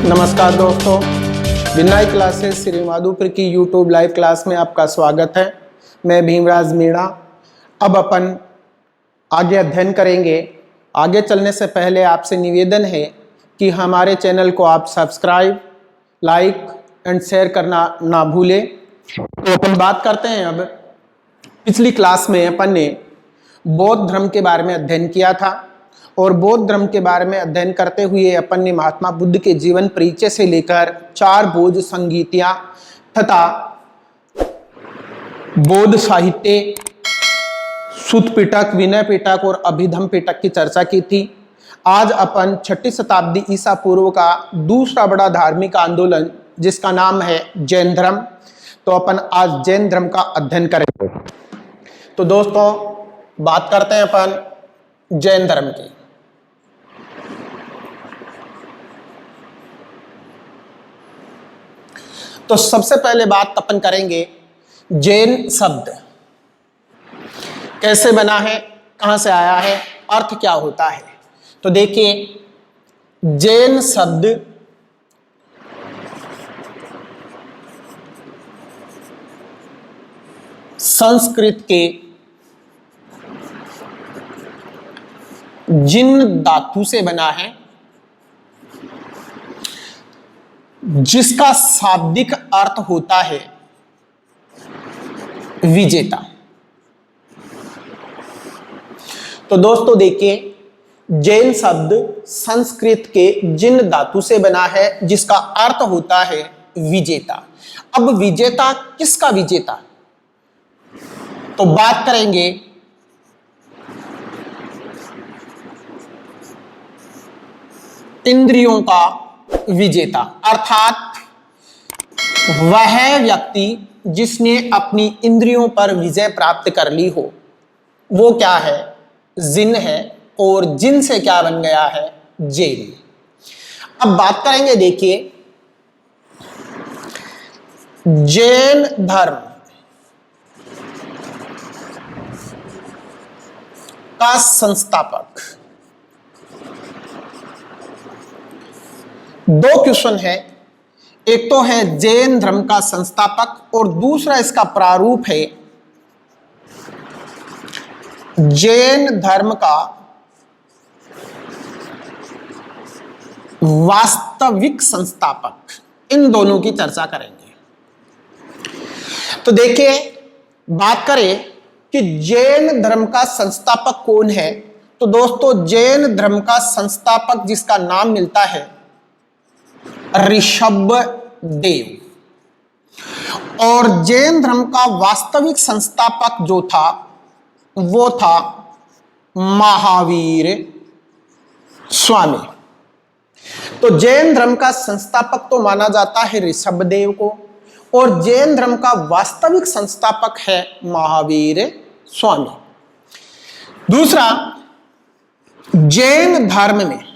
नमस्कार दोस्तों, विनय क्लासेस श्री माधोपुर की यूट्यूब लाइव क्लास में आपका स्वागत है। मैं भीमराज मीणा। अब अपन आगे अध्ययन करेंगे। आगे चलने से पहले आपसे निवेदन है कि हमारे चैनल को आप सब्सक्राइब, लाइक एंड शेयर करना ना भूलें। तो अपन बात करते हैं। अब पिछली क्लास में अपन ने बौद्ध धर्म के बारे में अध्ययन किया था और बौद्ध धर्म के बारे में अध्ययन करते हुए अपन ने महात्मा बुद्ध के जीवन परिचय से लेकर 4 बौद्ध संगीतियां तथा बौद्ध साहित्य, सुत्त पिटक, विनय पिटक और अभिधम्म पिटक की चर्चा की थी। आज अपन 6ठी शताब्दी ईसा पूर्व का दूसरा बड़ा धार्मिक आंदोलन जिसका नाम है जैन धर्म, तो अपन आज जैन धर्म का अध्ययन करेंगे। तो दोस्तों बात करते हैं अपन जैन धर्म की। तो सबसे पहले बात अपन करेंगे जैन शब्द कैसे बना है, कहां से आया है, अर्थ क्या होता है। तो देखिए, जैन शब्द संस्कृत के जिन धातु से बना है जिसका शाब्दिक अर्थ होता है विजेता। तो दोस्तों देखिए, जैन शब्द संस्कृत के जिन धातु से बना है जिसका अर्थ होता है विजेता। अब विजेता किसका विजेता? तो बात करेंगे इंद्रियों का विजेता, अर्थात वह व्यक्ति जिसने अपनी इंद्रियों पर विजय प्राप्त कर ली हो, वो क्या है? जिन है। और जिन से क्या बन गया है? जैन। अब बात करेंगे, देखिए, जैन धर्म का संस्थापक। 2 क्वेश्चन है। एक तो है जैन धर्म का संस्थापक और दूसरा इसका प्रारूप है जैन धर्म का वास्तविक संस्थापक। इन दोनों की चर्चा करेंगे। तो देखिए, बात करें कि जैन धर्म का संस्थापक कौन है, तो दोस्तों जैन धर्म का संस्थापक जिसका नाम मिलता है ऋषभदेव। और जैन धर्म का वास्तविक संस्थापक जो था वो था महावीर स्वामी। तो जैन धर्म का संस्थापक तो माना जाता है ऋषभदेव को और जैन धर्म का वास्तविक संस्थापक है महावीर स्वामी। दूसरा, जैन धर्म में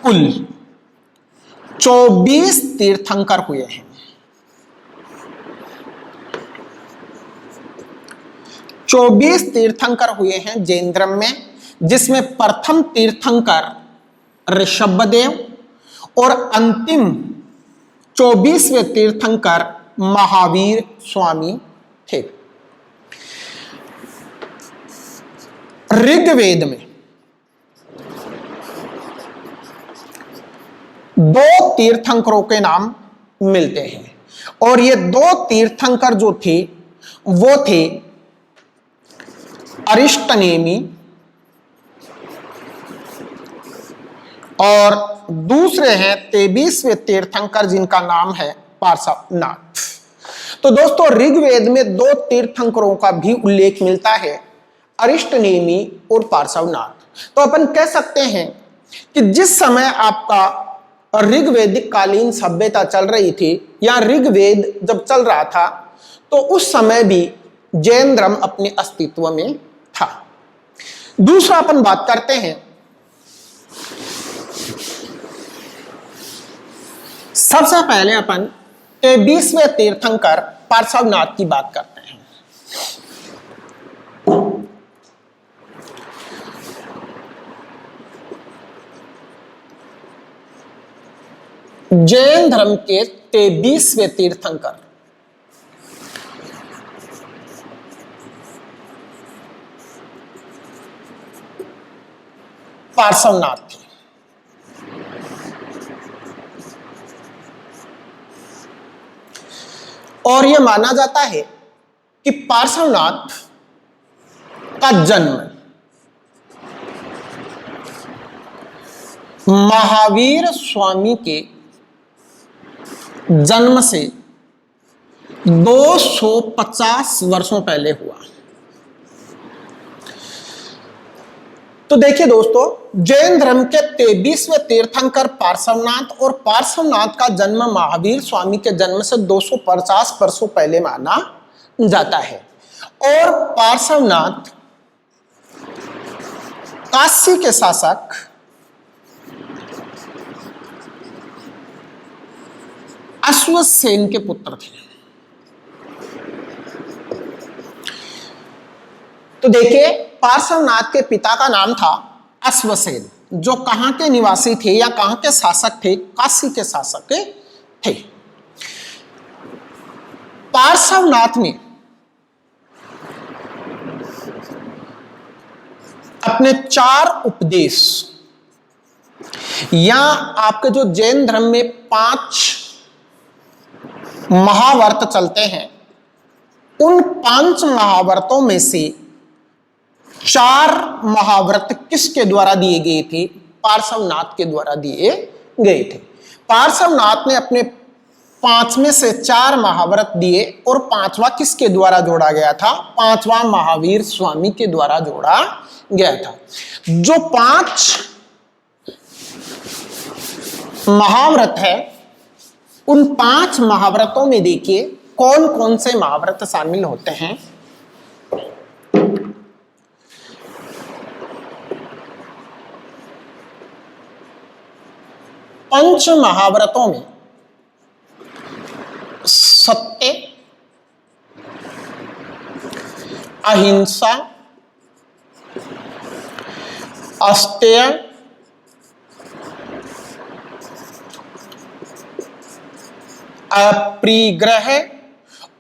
कुल 24 तीर्थंकर हुए हैं। 24 तीर्थंकर हुए हैं जैन धर्म में, जिसमें प्रथम तीर्थंकर ऋषभदेव और अंतिम 24वें तीर्थंकर महावीर स्वामी थे। ऋग्वेद में 2 तीर्थंकरों के नाम मिलते हैं और ये 2 तीर्थंकर जो थे वो थे अरिष्टनेमी और दूसरे हैं 23वें तीर्थंकर जिनका नाम है पार्श्वनाथ। तो दोस्तों ऋग्वेद में 2 तीर्थंकरों का भी उल्लेख मिलता है, अरिष्टनेमी और पार्श्वनाथ। तो अपन कह सकते हैं कि जिस समय आपका ऋग्वेदिक कालीन सभ्यता चल रही थी या ऋग्वेद जब चल रहा था, तो उस समय भी जैन धर्म अपने अस्तित्व में था। दूसरा अपन बात करते हैं, सबसे पहले अपन 23वें तीर्थंकर पार्श्वनाथ की बात करते हैं। जैन धर्म के 23वें तीर्थंकर पार्श्वनाथ थे। और यह माना जाता है कि पार्श्वनाथ का जन्म महावीर स्वामी के जन्म से 250 वर्षों पहले हुआ। तो देखिए दोस्तों, जैन धर्म के 23वें तीर्थंकर पार्श्वनाथ और पार्श्वनाथ का जन्म महावीर स्वामी के जन्म से 250 वर्षों पहले माना जाता है। और पार्श्वनाथ काशी के शासक अश्वसेन के पुत्र थे। तो देखिए, पार्श्वनाथ के पिता का नाम था अश्वसेन, जो कहां के निवासी थे या कहां के शासक थे? काशी के शासक थे। पार्श्वनाथ ने अपने 4 उपदेश, या आपके जो जैन धर्म में 5 महाव्रत चलते हैं, उन 5 महाव्रतों में से 4 महाव्रत किसके द्वारा दिए गए थे? पार्श्वनाथ के द्वारा दिए गए थे। पार्श्वनाथ ने अपने 5 में से 4 महाव्रत दिए और 5वां किसके द्वारा जोड़ा गया था? 5वां महावीर स्वामी के द्वारा जोड़ा गया था। जो 5 महाव्रत है, उन 5 महाव्रतों में देखिए कौन कौन से महाव्रत शामिल होते हैं। पंच महाव्रतों में सत्य, अहिंसा, अस्तेय, अपरिग्रह,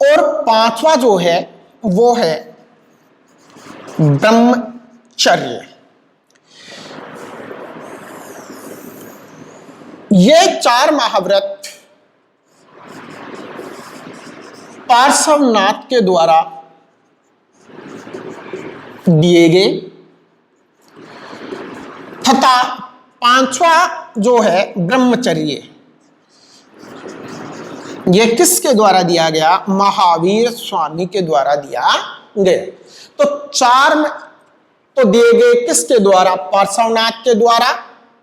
और 5वां जो है वो है ब्रह्मचर्य। ये 4 महाव्रत पार्श्वनाथ के द्वारा दिए गए, तथा 5वां जो है ब्रह्मचर्य, यह किसके द्वारा दिया गया? महावीर स्वामी के द्वारा दिया गया। तो 4 में तो दिए गए किसके द्वारा? पार्श्वनाथ के द्वारा।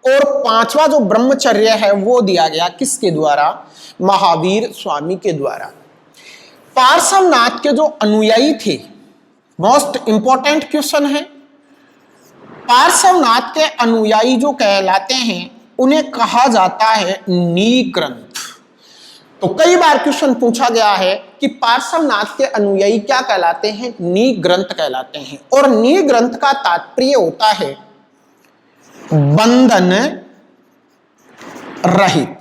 और 5वां जो ब्रह्मचर्य है वो दिया गया किसके द्वारा? महावीर स्वामी के द्वारा। पार्श्वनाथ के जो अनुयायी थे, मोस्ट इंपॉर्टेंट क्वेश्चन है, पार्श्वनाथ के अनुयायी जो कहलाते हैं उन्हें कहा जाता है निग्रंथ। तो कई बार क्वेश्चन पूछा गया है कि पार्श्वनाथ के अनुयायी क्या कहलाते हैं? निग्रंथ कहलाते हैं। और निग्रंथ का तात्पर्य होता है बंधन रहित,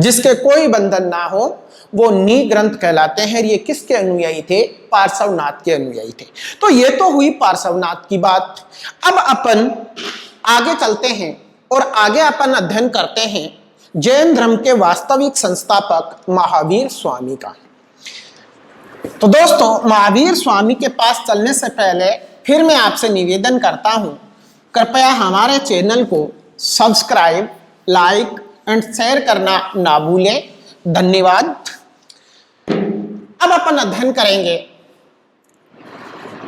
जिसके कोई बंधन ना हो वो निग्रंथ कहलाते हैं। ये किसके अनुयायी थे? पार्श्वनाथ के अनुयायी थे। तो ये तो हुई पार्श्वनाथ की बात। अब अपन आगे चलते हैं और आगे अपन अध्ययन करते हैं जैन धर्म के वास्तविक संस्थापक महावीर स्वामी का। तो दोस्तों, महावीर स्वामी के पास चलने से पहले फिर मैं आपसे निवेदन करता हूं, कृपया हमारे चैनल को सब्सक्राइब, लाइक एंड शेयर करना ना भूलें। धन्यवाद। अब अपन अध्ययन करेंगे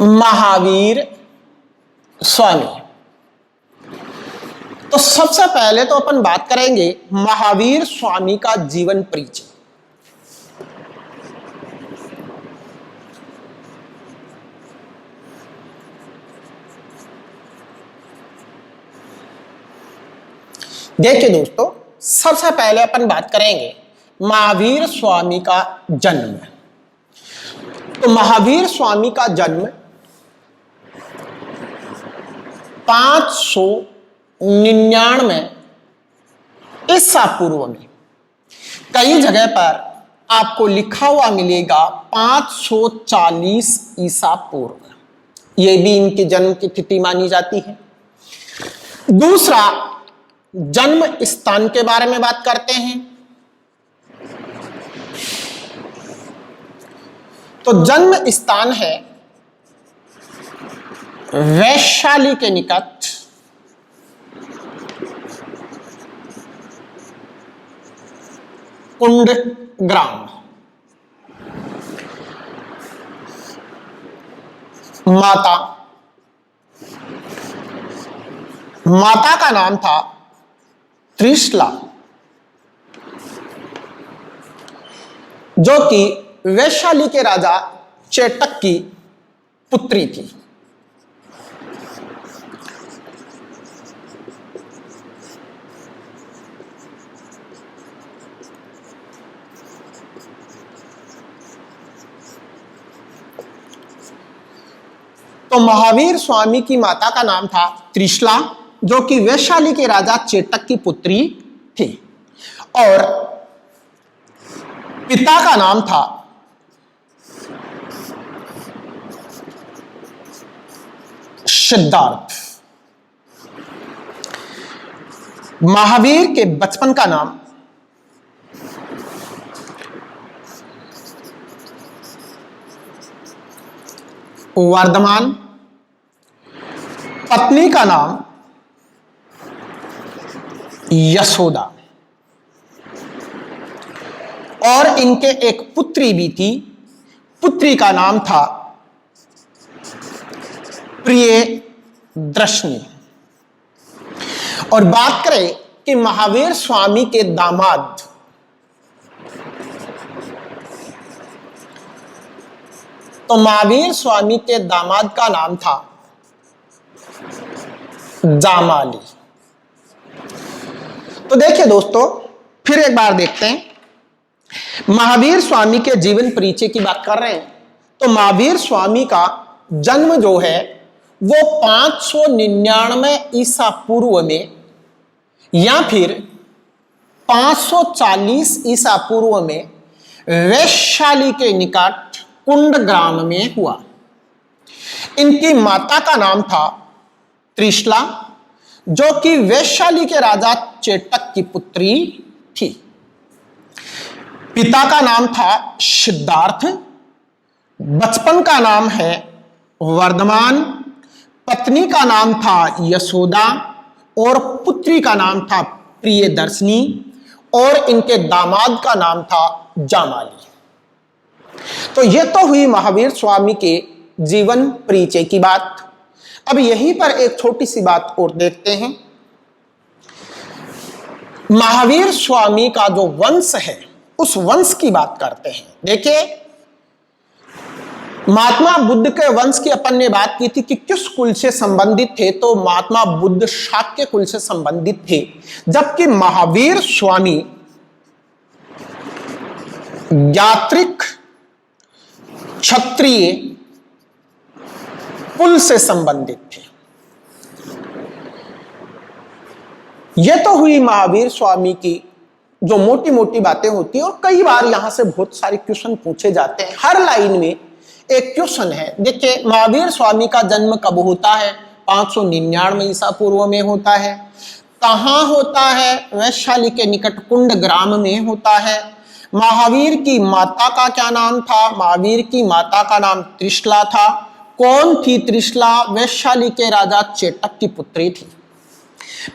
महावीर स्वामी। तो सबसे पहले तो अपन बात करेंगे महावीर स्वामी का जीवन परिचय। देखिए दोस्तों, सबसे पहले अपन बात करेंगे महावीर स्वामी का जन्म। तो महावीर स्वामी का जन्म 599 ईसा पूर्व में। कई जगह पर आपको लिखा हुआ मिलेगा 540 ईसा पूर्व, यह भी इनके जन्म की तिथि मानी जाती है। दूसरा, जन्म स्थान के बारे में बात करते हैं। तो जन्म स्थान है वैशाली के निकट कुंड ग्राम। माता का नाम था त्रिशला, जो कि वैशाली के राजा चेटक की पुत्री थी। तो महावीर स्वामी की माता का नाम था त्रिशला, जो कि वैशाली के राजा चेटक की पुत्री थी, और पिता का नाम था सिद्धार्थ। महावीर के बचपन का नाम वर्धमान, पत्नी का नाम यशोदा, और इनके एक पुत्री भी थी। पुत्री का नाम था प्रियदर्शनी। और बात करें कि महावीर स्वामी के दामाद तो महावीर स्वामी के दामाद का नाम था जामाली। तो देखिए दोस्तों, फिर एक बार देखते हैं। महावीर स्वामी के जीवन परिचय की बात कर रहे हैं। तो महावीर स्वामी का जन्म जो है वो 599 ईसा पूर्व में या फिर 540 ईसा पूर्व में वैशाली के निकट कुंड ग्राम में हुआ। इनकी माता का नाम था त्रिशला, जो कि वैशाली के राजा चेटक की पुत्री थी। पिता का नाम था सिद्धार्थ, बचपन का नाम है वर्धमान, पत्नी का नाम था यशोदा, और पुत्री का नाम था प्रियदर्शनी, और इनके दामाद का नाम था जामाली। तो यह तो हुई महावीर स्वामी के जीवन परिचय की बात। अब यहीं पर एक छोटी सी बात और देखते हैं। महावीर स्वामी का जो वंश है उस वंश की बात करते हैं। देखिए, महात्मा बुद्ध के वंश की अपन ने बात की थी कि किस कुल से संबंधित थे। तो महात्मा बुद्ध शाक्य कुल से संबंधित थे, जबकि महावीर स्वामी यात्रिक क्षत्रिय कुल से संबंधित थे। यह तो हुई महावीर स्वामी की जो मोटी मोटी बातें होती है, और कई बार यहां से बहुत सारे क्वेश्चन पूछे जाते हैं। हर लाइन में एक क्वेश्चन है। देखिए, महावीर स्वामी का जन्म कब होता है? 599 ईसा पूर्व में होता है। कहां होता है? वैशाली के निकट कुंड ग्राम में होता है। महावीर की माता का क्या नाम था? महावीर की माता का नाम त्रिशला था। कौन थी त्रिशला? वैशाली के राजा चेटक की पुत्री थी।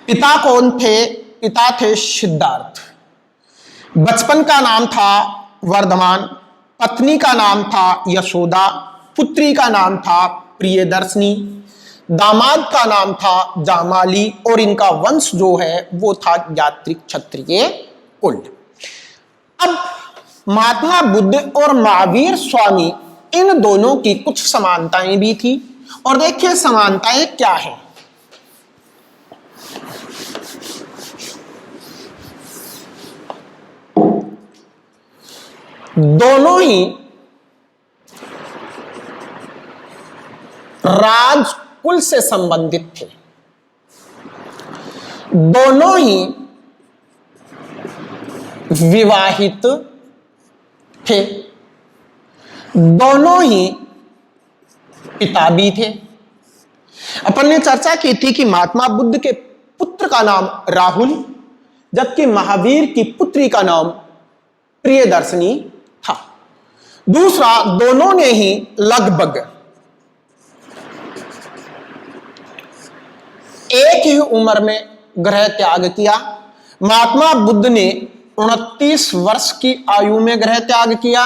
पिता कौन थे? पिता थे सिद्धार्थ। बचपन का नाम था वर्धमान, पत्नी का नाम था यशोदा, पुत्री का नाम था प्रियदर्शनी, दामाद का नाम था जामाली, और इनका वंश जो है वो था यात्रिक क्षत्रिय कुल। अब महात्मा बुद्ध और महावीर स्वामी इन दोनों की कुछ समानताएं भी थी, और देखिए समानताएं क्या है। दोनों ही राजकुल से संबंधित थे। दोनों ही विवाहित थे। दोनों ही पिता भी थे। अपन ने चर्चा की थी कि महात्मा बुद्ध के पुत्र का नाम राहुल, जबकि महावीर की पुत्री का नाम प्रियदर्शनी था। दूसरा, दोनों ने ही लगभग एक ही उम्र में गृह त्याग किया। महात्मा बुद्ध ने 29 वर्ष की आयु में गृह त्याग किया,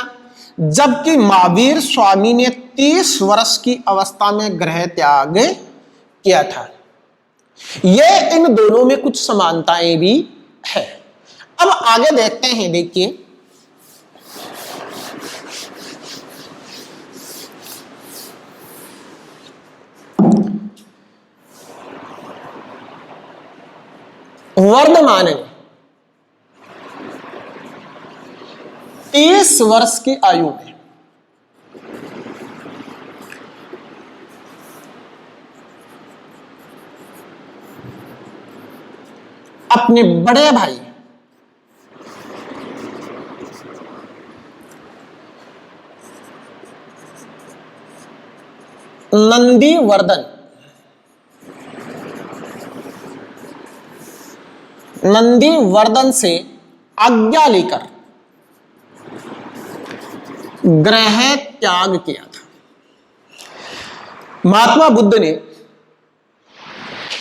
जबकि महावीर स्वामी ने 30 वर्ष की अवस्था में गृह त्याग किया था। यह इन दोनों में कुछ समानताएं भी है। अब आगे देखते हैं, देखिए वर्धमान ने 30 वर्ष की आयु में अपने बड़े भाई नंदीवर्धन से आज्ञा लेकर गृह त्याग किया था। महात्मा बुद्ध ने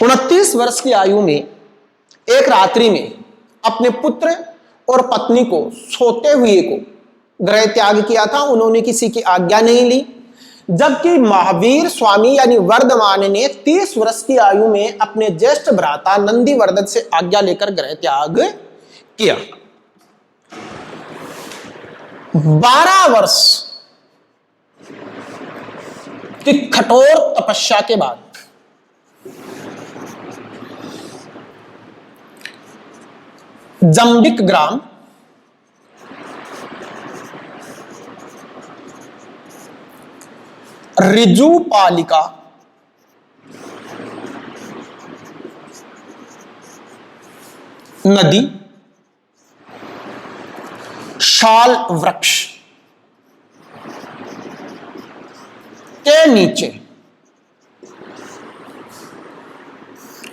29 वर्ष की आयु में एक रात्रि में अपने पुत्र और पत्नी को सोते हुए को गृह त्याग किया था। उन्होंने किसी की आज्ञा नहीं ली, जबकि महावीर स्वामी यानी वर्धमान ने 30 वर्ष की आयु में अपने ज्येष्ठ भ्राता नंदीवर्धन से आज्ञा लेकर गृह त्याग किया। 12 वर्ष की कठोर तपस्या के बाद जंबिक ग्राम ऋजुपालिका नदी शाल वृक्ष के नीचे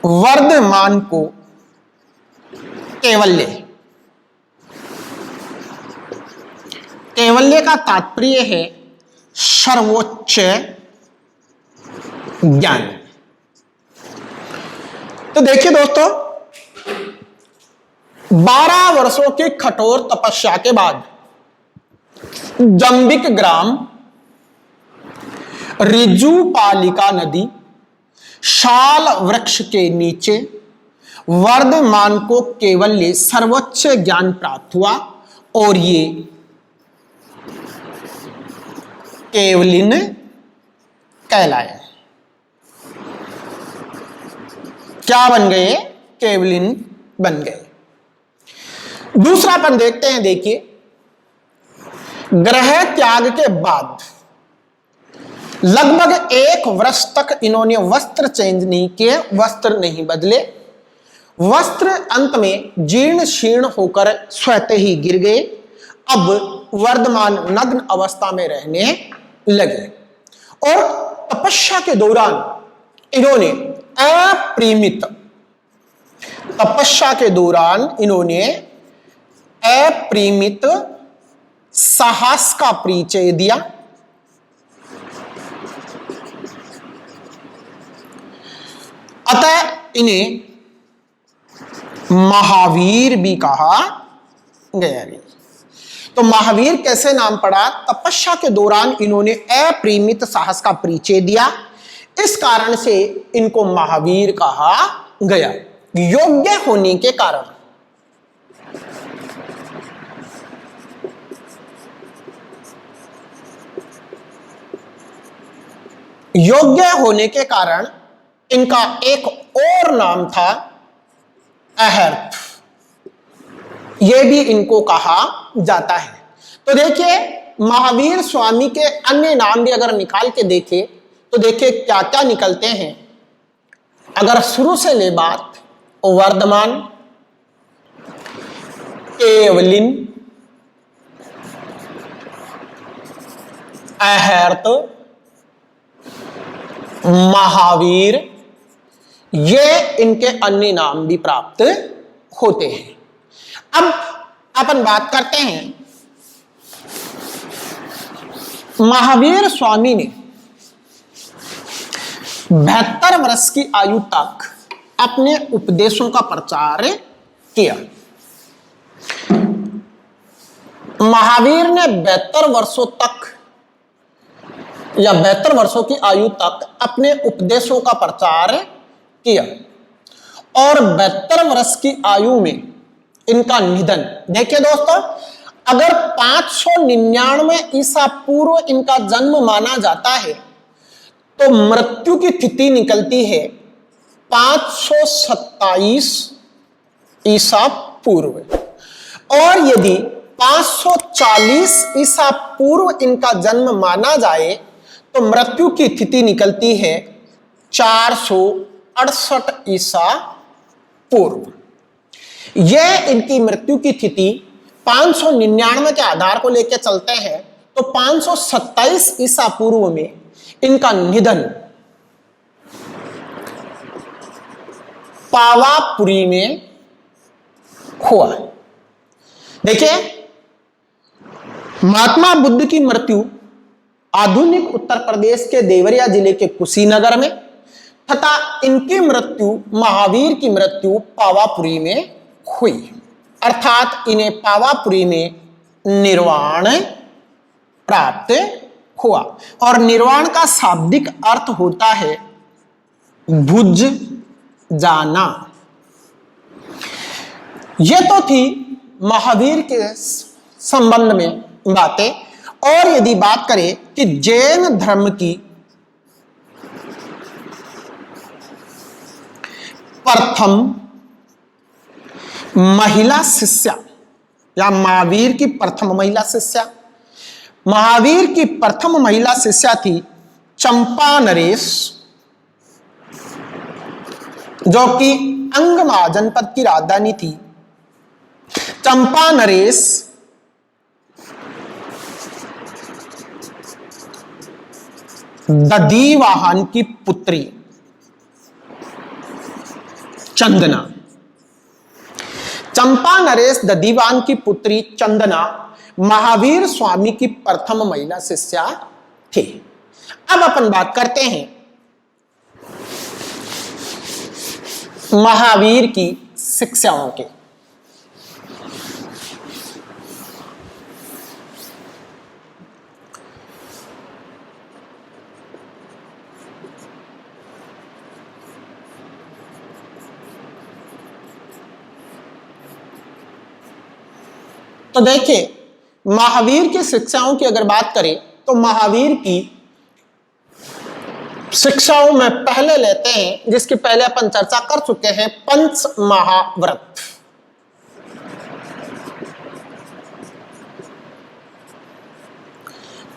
वर्धमान को कैवल्य का तात्पर्य है सर्वोच्च ज्ञान। तो देखिए दोस्तों, 12 वर्षों की कठोर तपस्या के बाद जंबिक ग्राम ऋजुपालिका नदी शाल वृक्ष के नीचे वर्धमान को कैवल्य सर्वोच्च ज्ञान प्राप्त हुआ और ये केवलिन कहलाए। क्या बन गए? केवलिन बन गए। दूसरा अपन देखते हैं, देखिए गृह त्याग के बाद लगभग 1 वर्ष तक इन्होंने वस्त्र चेंज नहीं किए, वस्त्र नहीं बदले। वस्त्र अंत में जीर्ण शीर्ण होकर स्वतः ही गिर गए। अब वर्धमान नग्न अवस्था में रहने लगे और तपस्या के दौरान इन्होंने अपरिमित साहस का परिचय दिया। अतः इन्हें महावीर भी कहा गया। तो महावीर कैसे नाम पड़ा? तपस्या के दौरान इन्होंने अपरिमित साहस का परिचय दिया, इस कारण से इनको महावीर कहा गया। योग्य होने के कारण इनका एक और नाम था अहर्थ, यह भी इनको कहा जाता है। तो देखिए महावीर स्वामी के अन्य नाम भी अगर निकाल के देखें तो देखिए क्या क्या निकलते हैं। अगर शुरू से ले बात, वर्धमान, केवलिन, अहर्त, महावीर, ये इनके अन्य नाम भी प्राप्त होते हैं। अब अपन बात करते हैं, महावीर स्वामी ने 72 वर्ष की आयु तक अपने उपदेशों का प्रचार किया। महावीर ने 72 वर्षों तक या 72 वर्षों की आयु तक अपने उपदेशों का प्रचार किया और 72 वर्ष की आयु में इनका निधन। देखिए दोस्तों, अगर 599 ईसा पूर्व इनका जन्म माना जाता है तो मृत्यु की तिथि निकलती है 527 ईसा पूर्व, और यदि 540 ईसा पूर्व इनका जन्म माना जाए तो मृत्यु की तिथि निकलती है 468 ईसा पूर्व। यह इनकी मृत्यु की तिथि 599 के आधार को लेकर चलते हैं तो 527 ईसा पूर्व में इनका निधन पावापुरी में हुआ। देखिए, महात्मा बुद्ध की मृत्यु आधुनिक उत्तर प्रदेश के देवरिया जिले के कुशीनगर में तथा इनकी मृत्यु, महावीर की मृत्यु पावापुरी में हुई, अर्थात इन्हें पावापुरी में निर्वाण प्राप्त हुआ। और निर्वाण का शाब्दिक अर्थ होता है बुझ जाना। यह तो थी महावीर के संबंध में बातें। और यदि बात करें कि जैन धर्म की प्रथम महिला शिष्या या महावीर की प्रथम महिला शिष्या, महावीर की प्रथम महिला शिष्या थी चंपा नरेश, जो कि अंगमा जनपद की राजधानी थी। चंपा नरेश दधिवाहन की पुत्री चंदना, चंपा नरेश दधिवाहन की पुत्री चंदना महावीर स्वामी की प्रथम महिला शिष्या थी। अब अपन बात करते हैं महावीर की शिक्षाओं की। तो देखिए, महावीर की शिक्षाओं की अगर बात करें तो महावीर की शिक्षाओं में पहले लेते हैं, जिसकी पहले अपन चर्चा कर चुके हैं, पंच महाव्रत।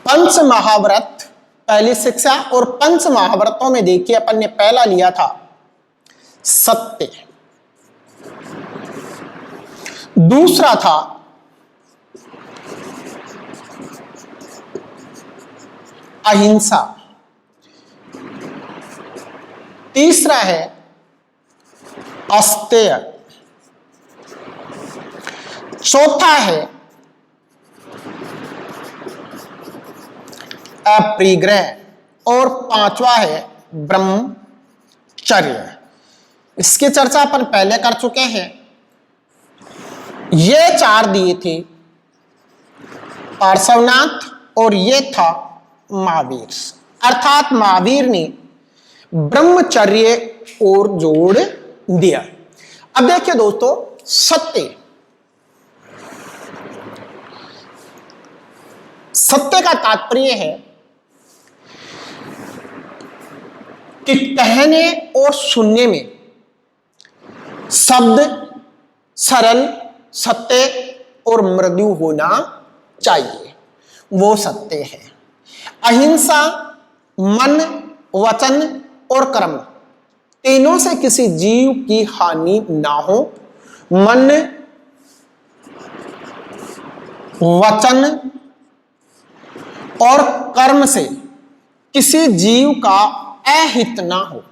पंच महाव्रत पहली शिक्षा, और पंच महाव्रतों में देखिए अपन ने पहला लिया था सत्य, दूसरा था अहिंसा, तीसरा है अस्तेय, चौथा है अपरिग्रह, और पांचवा है ब्रह्मचर्य। इसकी चर्चा अपन पहले कर चुके हैं। ये चार दिए थे पार्श्वनाथ और ये था महावीर, अर्थात महावीर ने ब्रह्मचर्य और जोड़ दिया। अब देखिए दोस्तों, सत्य, सत्य का तात्पर्य है कि कहने और सुनने में शब्द सरल, सत्य और मृदु होना चाहिए, वो सत्य है। अहिंसा मन, वचन और कर्म तीनों से किसी जीव की हानि ना हो, मन, वचन और कर्म से किसी जीव का अहित ना हो,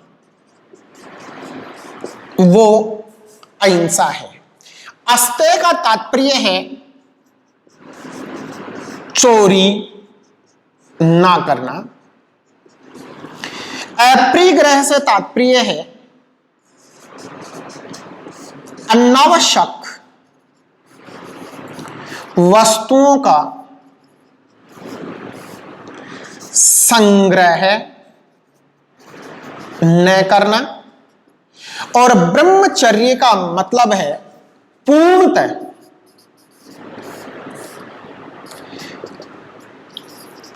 वो अहिंसा है। अस्तेय का तात्पर्य है चोरी ना करना। अपरिग्रह से तात्पर्य है अनावश्यक वस्तुओं का संग्रह न करना। और ब्रह्मचर्य का मतलब है पूर्णतः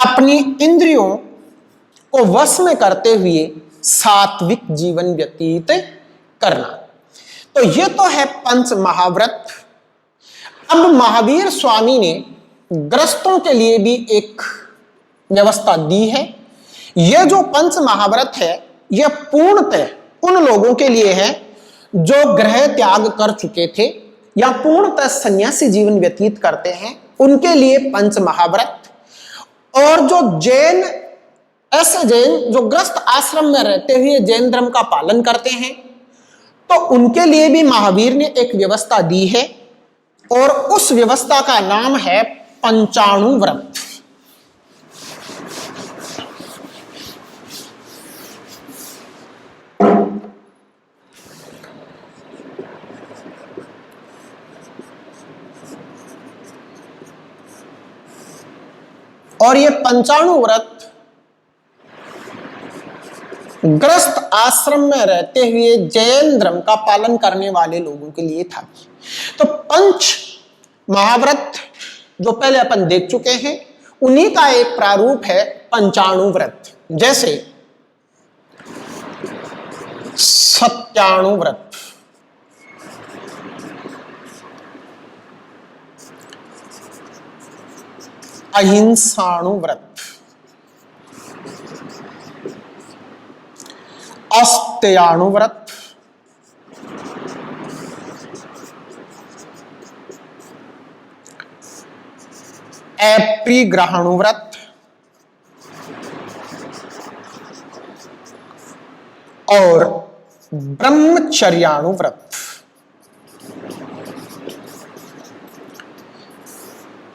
अपनी इंद्रियों को वश में करते हुए सात्विक जीवन व्यतीत करना। तो ये तो है पंच महाव्रत। अब महावीर स्वामी ने ग्रस्तों के लिए भी एक व्यवस्था दी है। यह जो पंच महाव्रत है यह पूर्णतः उन लोगों के लिए है जो गृह त्याग कर चुके थे या पूर्णतः सन्यासी जीवन व्यतीत करते हैं, उनके लिए पंच महाव्रत। और जो जैन, ऐसे जैन जो ग्रस्त आश्रम में रहते हुए जैन धर्म का पालन करते हैं, तो उनके लिए भी महावीर ने एक व्यवस्था दी है और उस व्यवस्था का नाम है पंचाणु व्रत। और ये पंचाणु व्रत ग्रस्त आश्रम में रहते हुए जैन धर्म का पालन करने वाले लोगों के लिए था। तो पंच महाव्रत जो पहले अपन देख चुके हैं, उन्हीं का एक प्रारूप है पंचाणु व्रत। जैसे सत्याणु व्रत, अहिंसाणु व्रत, अस्तेयाणु व्रत, अपरिग्रहाणु व्रत और ब्रह्मचर्याणु व्रत।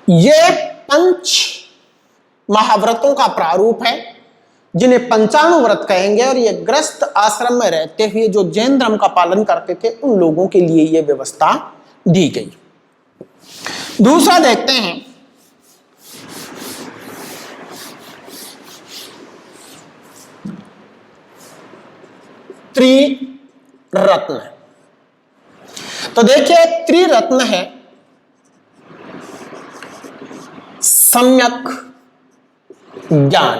ये पंच महाव्रतों का प्रारूप है जिन्हें पंचाणु व्रत कहेंगे। और ये ग्रस्त आश्रम में रहते हुए जो जैन धर्म का पालन करते थे उन लोगों के लिए ये व्यवस्था दी गई। दूसरा देखते हैं त्रिरत्न। तो देखिए त्रिरत्न है सम्यक ज्ञान,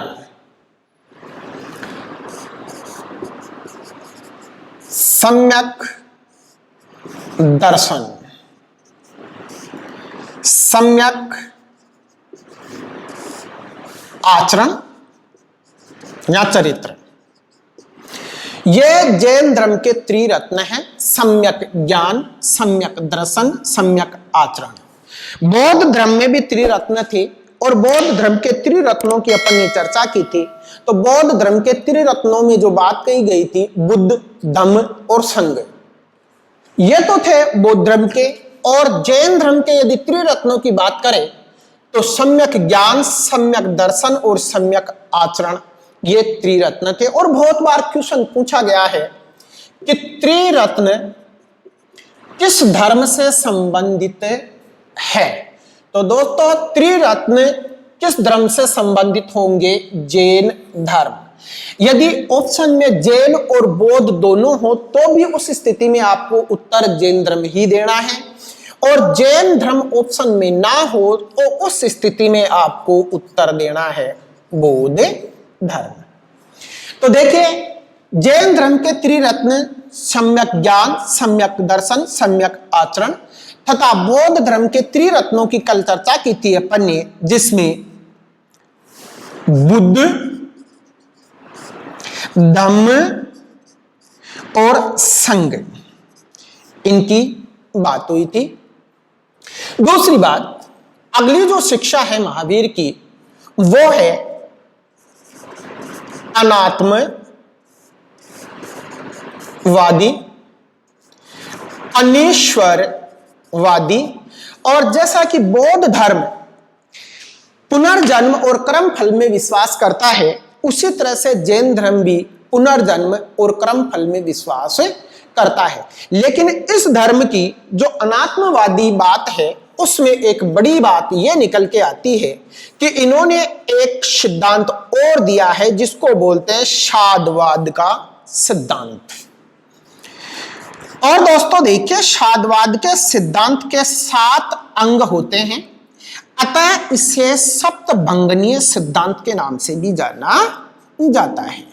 सम्यक दर्शन, सम्यक आचरण या चरित्र। ये जैन धर्म के त्रिरत्न हैं, सम्यक ज्ञान, सम्यक दर्शन, सम्यक आचरण। बौद्ध धर्म में भी त्रिरत्न थे और बौद्ध धर्म के त्रिरत्नों की अपन ने चर्चा की थी। तो बौद्ध धर्म के त्रिरत्नों में जो बात कही गई थी, बुद्ध, धम्म और संघ, ये तो थे बौद्ध धर्म के। और जैन धर्म के यदि त्रिरत्नों की बात करें तो सम्यक ज्ञान, सम्यक दर्शन और सम्यक आचरण, ये त्रिरत्न थे। और बहुत बार क्वेश्चन पूछा गया है कि त्रिरत्न किस धर्म से संबंधित है। तो दोस्तों त्रिरत्न किस धर्म से संबंधित होंगे? जैन धर्म। यदि ऑप्शन में जैन और बौद्ध दोनों हो तो भी उस स्थिति में आपको उत्तर जैन धर्म ही देना है, और जैन धर्म ऑप्शन में ना हो तो उस स्थिति में आपको उत्तर देना है बौद्ध धर्म। तो देखिए जैन धर्म के त्रिरत्न सम्यक ज्ञान, सम्यक दर्शन, सम्यक आचरण, तथा बौद्ध धर्म के त्रिरत्नों की कल चर्चा की थी अपन ने, जिसमें बुद्ध, धम्म और संघ, इनकी बात हुई थी। दूसरी बात, अगली जो शिक्षा है महावीर की वो है अनात्मवादी, अनीश्वरवादी। और जैसा कि बौद्ध धर्म पुनर्जन्म और कर्म फल में विश्वास करता है, उसी तरह से जैन धर्म भी पुनर्जन्म और कर्म फल में विश्वास करता है। लेकिन इस धर्म की जो अनात्मवादी बात है उसमें एक बड़ी बात यह निकल के आती है कि इन्होंने एक सिद्धांत और दिया है जिसको बोलते हैं शादवाद का सिद्धांत। और दोस्तों देखिए, शादवाद के सिद्धांत के 7 अंग होते हैं, अतः इसे सप्तभंगनीय सिद्धांत के नाम से भी जाना जाता है।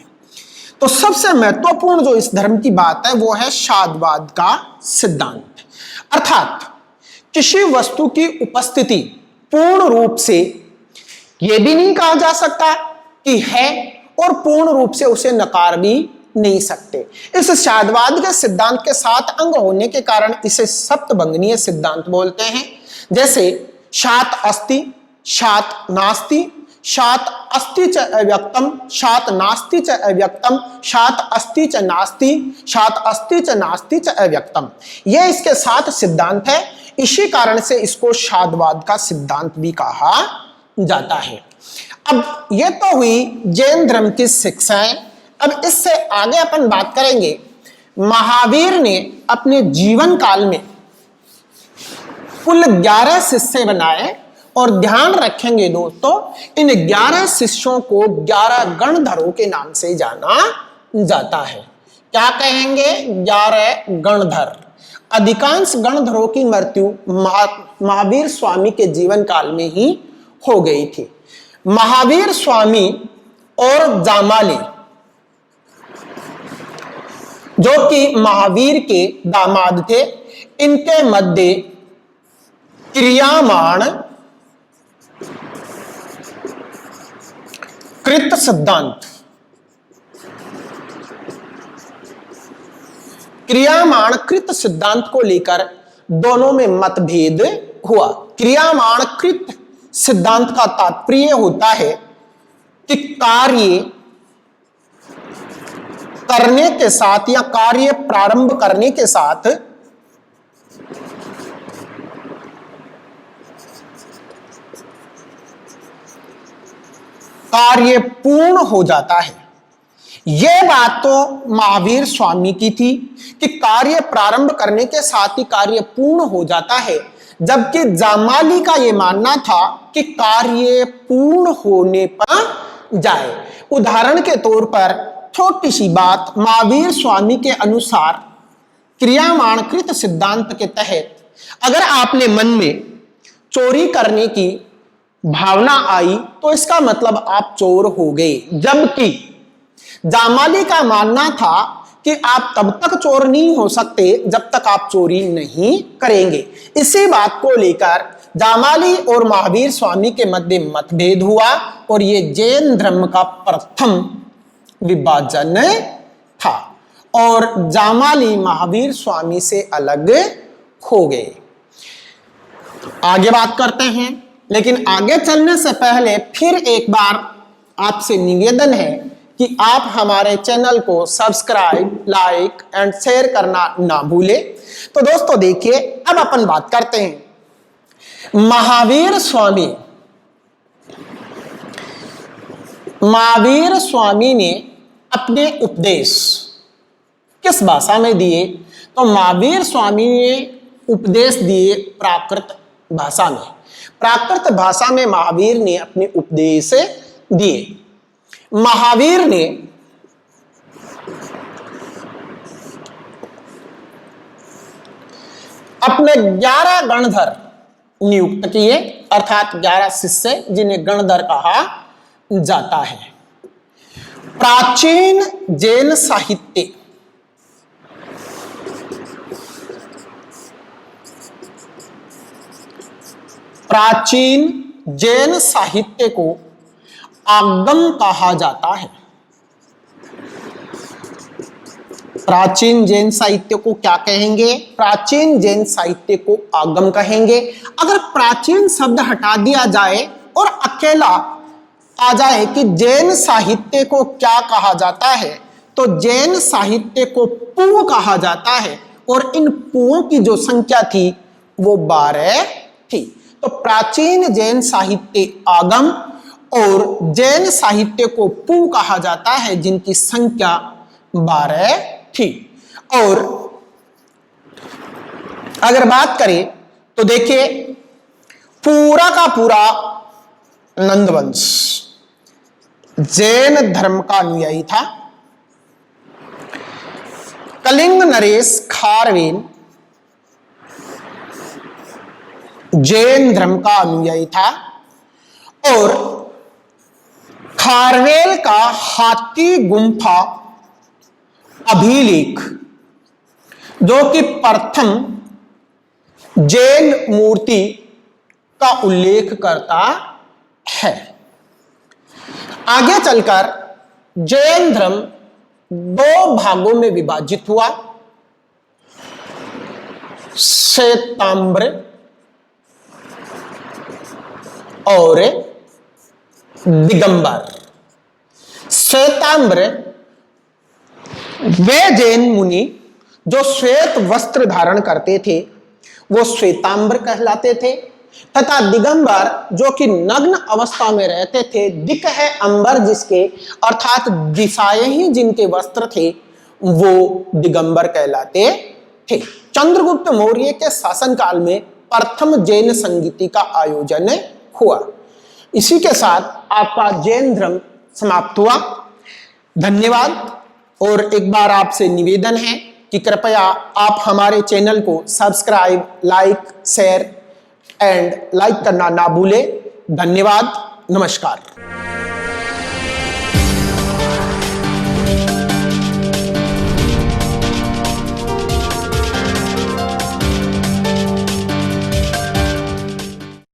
तो सबसे महत्वपूर्ण जो इस धर्म की बात है वो है शादवाद का सिद्धांत, अर्थात किसी वस्तु की उपस्थिति पूर्ण रूप से यह भी नहीं कहा जा सकता कि है और पूर्ण रूप से उसे नकार भी नहीं सकते। इस शादवाद के सिद्धांत के 7 अंग होने के कारण इसे सप्तभंगनीय सिद्धांत बोलते हैं। जैसे शात अस्ति, शात नास्ति, शात अस्ति च अव्यक्तम, शात नास्ति च अव्यक्तम, शात अस्ति च नास्ति, शात अस्ति च नास्ति च अव्यक्तम। यह इसके 7 सिद्धांत है। इसी कारण से इसको शादवाद का सिद्धांत भी कहा जाता है। अब यह तो हुई जैन धर्म की शिक्षाएं। अब इससे आगे अपन बात करेंगे, महावीर ने अपने जीवन काल में कुल 11 शिष्य बनाए और ध्यान रखेंगे दोस्तों, इन 11 शिष्यों को 11 गणधरों के नाम से जाना जाता है। क्या कहेंगे? 11 गणधर। अधिकांश गणधरों की मृत्यु महावीर स्वामी के जीवन काल में ही हो गई थी। महावीर स्वामी और जामाली, जो कि महावीर के दामाद थे, इनके मध्य क्रियामाण कृत सिद्धांत, क्रियामाण कृत सिद्धांत को लेकर दोनों में मतभेद हुआ। क्रियामाण कृत सिद्धांत का तात्पर्य होता है कि कार्य करने के साथ या कार्य प्रारंभ करने के साथ कार्य पूर्ण हो जाता है। यह बात तो महावीर स्वामी की थी कि कार्य प्रारंभ करने के साथ ही कार्य पूर्ण हो जाता है, जबकि जामाली का यह मानना था कि कार्य पूर्ण होने पर जाए। उदाहरण के तौर पर छोटी सी बात, महावीर स्वामी के अनुसार क्रियामाणकृत सिद्धांत के तहत अगर आपने मन में चोरी करने की भावना आई तो इसका मतलब आप चोर हो गए, जबकि जामाली का मानना था कि आप तब तक चोर नहीं हो सकते जब तक आप चोरी नहीं करेंगे। इसी बात को लेकर जामाली और महावीर स्वामी के मध्य मतभेद हुआ और यह जैन धर्म का प्रथम विभाजन था और जामाली महावीर स्वामी से अलग हो गए। आगे बात करते हैं, लेकिन आगे चलने से पहले फिर एक बार आपसे निवेदन है कि आप हमारे चैनल को सब्सक्राइब, लाइक एंड शेयर करना ना भूलें। तो दोस्तों देखिए, अब अपन बात करते हैं महावीर स्वामी ने अपने उपदेश किस भाषा में दिए? तो महावीर स्वामी ने उपदेश दिए प्राकृत भाषा में। प्राकृत भाषा में महावीर ने अपने उपदेश दिए। महावीर ने अपने 11 गणधर नियुक्त किए, अर्थात 11 शिष्य जिन्हें गणधर कहा जाता है। प्राचीन जैन साहित्य को आगम कहा जाता है। प्राचीन जैन साहित्य को क्या कहेंगे? प्राचीन जैन साहित्य को आगम कहेंगे। अगर प्राचीन शब्द हटा दिया जाए और अकेला आ जाए कि जैन साहित्य को क्या कहा जाता है, तो जैन साहित्य को पुओं कहा जाता है और इन पुओं की जो संख्या थी वो 12 थी। तो प्राचीन जैन साहित्य आगम और जैन साहित्य को पु कहा जाता है जिनकी संख्या 12 थी। और अगर बात करें तो देखिए पूरा का पूरा नंदवंश जैन धर्म का अनुयायी था। कलिंग नरेश खारवेल जैन धर्म का अनुयायी था और खारवेल का हाथी गुम्फा अभिलेख जो कि प्रथम जैन मूर्ति का उल्लेख करता है। आगे चलकर जैन धर्म 2 भागों में विभाजित हुआ, श्वेतांबर और दिगंबर। श्वेतांबर वे जैन मुनि जो श्वेत वस्त्र धारण करते थे वो श्वेतांबर कहलाते थे, तथा दिगंबर जो कि नग्न अवस्था में रहते थे, दिक है अंबर जिसके अर्थात दिशाएं ही जिनके वस्त्र थे वो दिगंबर कहलाते थे। चंद्रगुप्त मौर्य के शासनकाल में प्रथम जैन संगीति का आयोजन हुआ। इसी के साथ आपका जैन धर्म समाप्त हुआ। धन्यवाद। और एक बार आपसे निवेदन है कि कृपया आप हमारे चैनल को subscribe, like, share and like करना ना भूलें। धन्यवाद। नमस्कार।